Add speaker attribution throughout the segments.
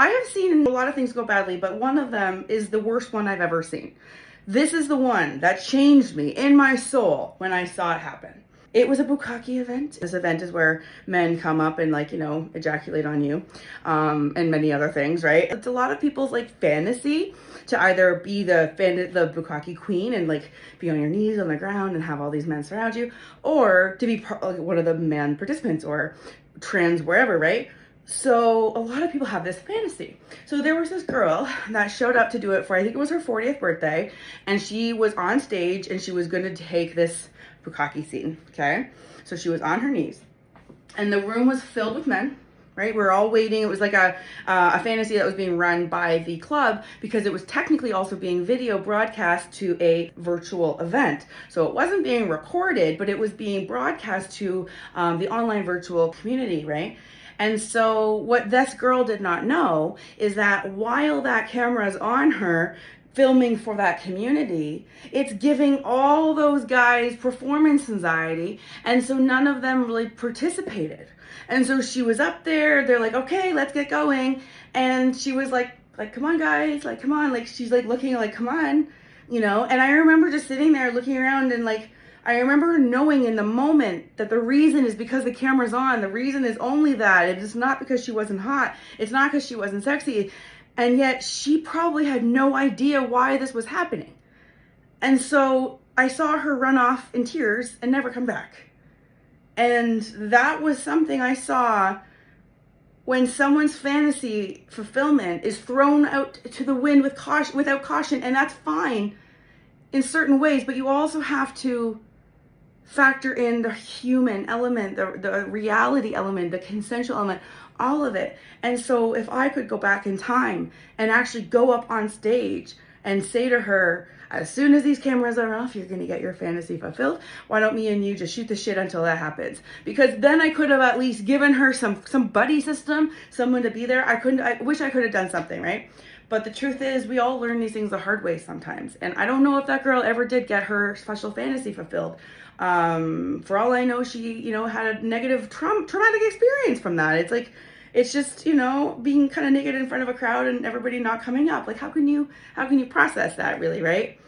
Speaker 1: I have seen a lot of things go badly, but one of them is the worst one I've ever seen. This is the one that changed me in my soul when I saw it happen. It was a bukkake event. This event is where men come up and like, ejaculate on you, and many other things, right? It's a lot of people's like fantasy to either be the bukkake queen and like be on your knees on the ground and have all these men surround you, or to be like, one of the man participants or trans wherever, right? So a lot of people have this fantasy. So there was this girl that showed up to do it for, I think it was her 40th birthday, and she was on stage and she was going to take this bukkake scene, okay? So she was on her knees and the room was filled with men, right? We're all waiting. It was like a fantasy that was being run by the club because it was technically also being video broadcast to a virtual event. So it wasn't being recorded, but it was being broadcast to the online virtual community, right? And so what this girl did not know is that while that camera is on her, filming for that community, it's giving all those guys performance anxiety, and so none of them really participated. And so she was up there, they're like, okay, let's get going, and she was like come on guys, like come on, like she's like looking like come on, and I remember just sitting there looking around and like I remember knowing in the moment that the reason is because the camera's on. The reason is only that. It is not because she wasn't hot. It's not because she wasn't sexy. And yet she probably had no idea why this was happening. And so I saw her run off in tears and never come back. And that was something I saw when someone's fantasy fulfillment is thrown out to the wind with caution, without caution. And that's fine in certain ways, but you also have to factor in the human element, the reality element, the consensual element, all of it. And so if I could go back in time and actually go up on stage and say to her, as soon as these cameras are off, you're going to get your fantasy fulfilled. Why don't me and you just shoot the shit until that happens? Because then I could have at least given her some buddy system, someone to be there. I wish I could have done something, right? But the truth is, we all learn these things the hard way sometimes. And I don't know if that girl ever did get her special fantasy fulfilled. For all I know, she, had a negative traumatic experience from that. It's like, it's just, being kind of naked in front of a crowd and everybody not coming up. Like, how can you process that really, right?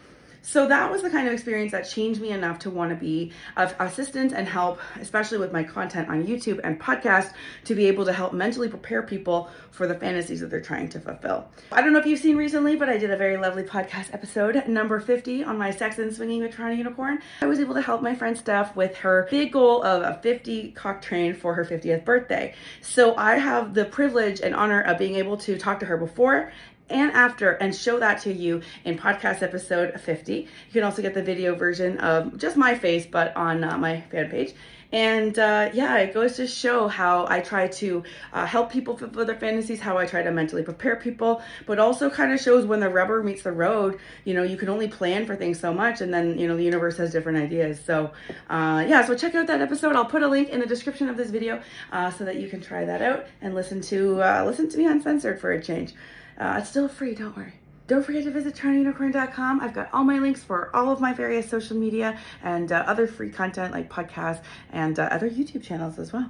Speaker 1: So that was the kind of experience that changed me enough to want to be of assistance and help, especially with my content on YouTube and podcast, to be able to help mentally prepare people for the fantasies that they're trying to fulfill. I don't know if you've seen recently, but I did a very lovely podcast episode, number 50, on my sex and swinging with Toronto Unicorn. I was able to help my friend Steph with her big goal of a 50 cock train for her 50th birthday. So I have the privilege and honor of being able to talk to her before and after and show that to you in podcast episode 50. You can also get the video version of just my face, but on my fan page. And it goes to show how I try to help people fulfill their fantasies, how I try to mentally prepare people, but also kind of shows when the rubber meets the road. You can only plan for things so much, and then, the universe has different ideas. So so check out that episode. I'll put a link in the description of this video so that you can try that out and listen to me uncensored for a change. It's still free, don't worry. Don't forget to visit TorontoUnicorn.com. I've got all my links for all of my various social media and other free content like podcasts and other YouTube channels as well.